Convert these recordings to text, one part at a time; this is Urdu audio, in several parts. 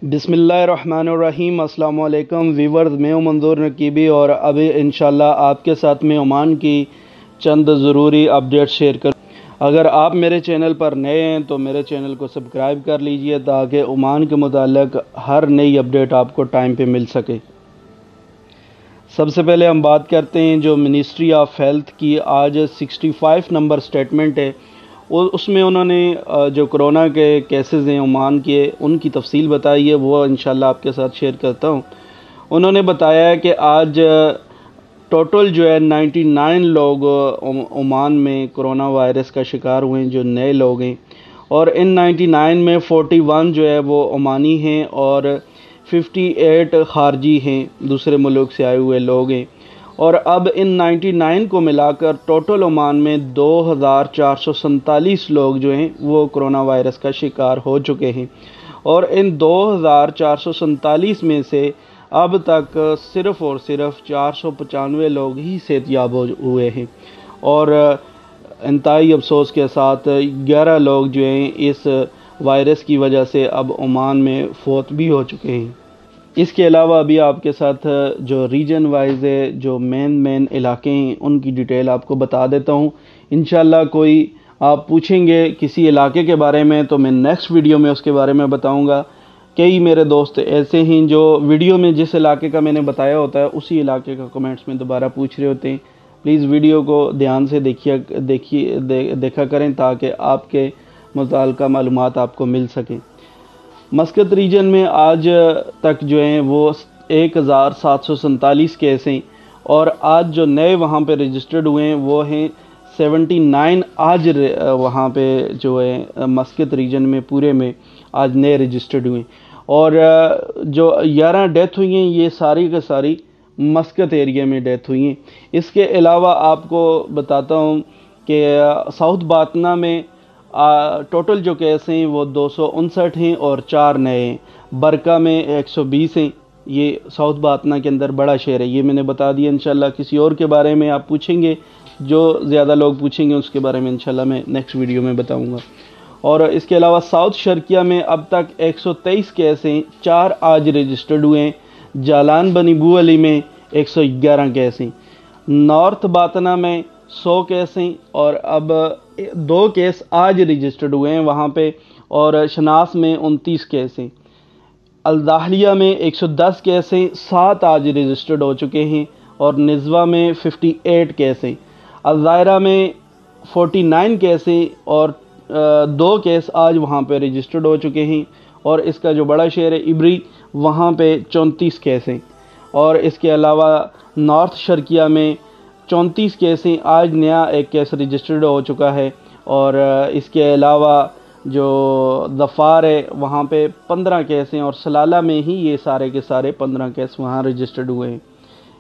بسم اللہ الرحمن الرحیم۔ السلام علیکم ویورز، میں ہوں منظور نقیبی اور ابھی انشاءاللہ آپ کے ساتھ میں عمان کی چند ضروری اپڈیٹ شیئر کروں۔ اگر آپ میرے چینل پر نئے ہیں تو میرے چینل کو سبسکرائب کر لیجئے تاکہ عمان کے متعلق ہر نئی اپڈیٹ آپ کو ٹائم پہ مل سکے۔ سب سے پہلے ہم بات کرتے ہیں جو منسٹری آف ہیلتھ کی آج 65 نمبر سٹیٹمنٹ ہے، اس میں انہوں نے جو کرونا کے کیسز ہیں عمان کے ان کی تفصیل بتائی ہے، وہ انشاءاللہ آپ کے ساتھ شیئر کرتا ہوں۔ انہوں نے بتایا ہے کہ آج ٹوٹل جو ہے 99 لوگ عمان میں کرونا وائرس کا شکار ہوئے ہیں، جو نئے لوگ ہیں، اور ان 99 میں 41 جو ہے وہ عمانی ہیں اور 58 خارجی ہیں، دوسرے ملک سے آئے ہوئے لوگ ہیں۔ اور اب ان 99 کو ملا کر ٹوٹل عمان میں 2447 لوگ جو ہیں وہ کرونا وائرس کا شکار ہو چکے ہیں، اور ان 2447 میں سے اب تک صرف اور صرف 495 لوگ ہی صحت یاب ہوئے ہیں، اور انتہائی افسوس کے ساتھ 11 لوگ جو ہیں اس وائرس کی وجہ سے اب عمان میں فوت بھی ہو چکے ہیں۔ اس کے علاوہ ابھی آپ کے ساتھ جو ریجن وائز ہے، جو مین علاقے ہیں، ان کی ڈیٹیل آپ کو بتا دیتا ہوں۔ انشاءاللہ کوئی آپ پوچھیں گے کسی علاقے کے بارے میں تو میں نیکسٹ ویڈیو میں اس کے بارے میں بتاؤں گا۔ کئی میرے دوست ایسے ہیں جو ویڈیو میں جس علاقے کا میں نے بتایا ہوتا ہے اسی علاقے کا کمنٹس میں دوبارہ پوچھ رہے ہوتے ہیں۔ پلیز ویڈیو کو دھیان سے دیکھا کریں تاکہ آپ کے متعلقہ معلومات آپ کو مل سکیں۔ مسقط ریجن میں آج تک جو ہیں وہ 1747 کیس ہیں، اور آج جو نئے وہاں پہ رجسٹرڈ ہوئے ہیں وہ ہیں 79 آج وہاں پہ جو ہے مسقط ریجن میں پورے میں آج نئے رجسٹرڈ ہوئے ہیں، اور جو 11 ڈیتھ ہوئی ہیں یہ ساری کے ساری مسقط ایریا میں ڈیتھ ہوئی ہیں۔ اس کے علاوہ آپ کو بتاتا ہوں کہ ساؤتھ باطنہ میں ٹوٹل جو کیس ہیں وہ 259 ہیں اور 4 نئے ہیں۔ برکہ میں 120 ہیں، یہ ساؤتھ باطنہ کے اندر بڑا شہر ہے، یہ میں نے بتا دیا۔ انشاءاللہ کسی اور کے بارے میں آپ پوچھیں گے، جو زیادہ لوگ پوچھیں گے اس کے بارے میں انشاءاللہ میں نیکسٹ ویڈیو میں بتاؤں گا۔ اور اس کے علاوہ ساؤتھ شرقیہ میں اب تک 123 کیس ہیں، 4 آج رجسٹرڈ ہوئے ہیں۔ جالان بنی بو علی میں 111 کیس ہیں۔ نارتھ باطنہ میں 100 کیس ہیں، اور اب 2 کیس آج رجسٹرڈ ہوئے ہیں وہاں پہ، اور شناس میں 29 کیس ہیں۔ الداخلیہ میں 110 کیس ہیں، 7 آج رجسٹرڈ ہو چکے ہیں، اور نزوہ میں 58 کیس ہیں۔ الظاہرہ میں 49 کیس ہیں، اور 2 کیس آج وہاں پہ رجسٹرڈ ہو چکے ہیں، اور اس کا جو بڑا شہر ہے عبری، وہاں پہ 34 کیس ہیں۔ اور اس کے علاوہ نارتھ شرقیہ میں 34 کیس ہیں، آج نیا 1 کیس رجسٹرڈ ہو چکا ہے، اور اس کے علاوہ جو ظفار ہے وہاں پہ 15 کیس ہیں، اور سلالہ میں ہی یہ سارے کے سارے 15 کیس وہاں رجسٹرڈ ہوئے ہیں۔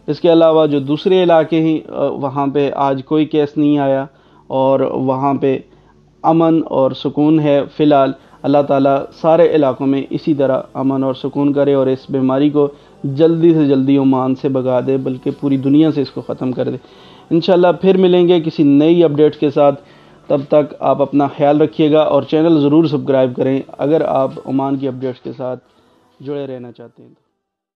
اس کے علاوہ جو دوسرے علاقے ہیں وہاں پہ آج کوئی کیس نہیں آیا، اور وہاں پہ امن اور سکون ہے فی الحال۔ اللہ تعالیٰ سارے علاقوں میں اسی طرح امن اور سکون کرے، اور اس بیماری کو جلدی سے جلدی عمان سے بھگا دے، بلکہ پوری دنیا سے اس کو ختم کر دے۔ انشاءاللہ پھر ملیں گے کسی نئی اپڈیٹ کے ساتھ، تب تک آپ اپنا خیال رکھیے گا، اور چینل ضرور سبسکرائب کریں اگر آپ عمان کی اپڈیٹس کے ساتھ جڑے رہنا چاہتے ہیں۔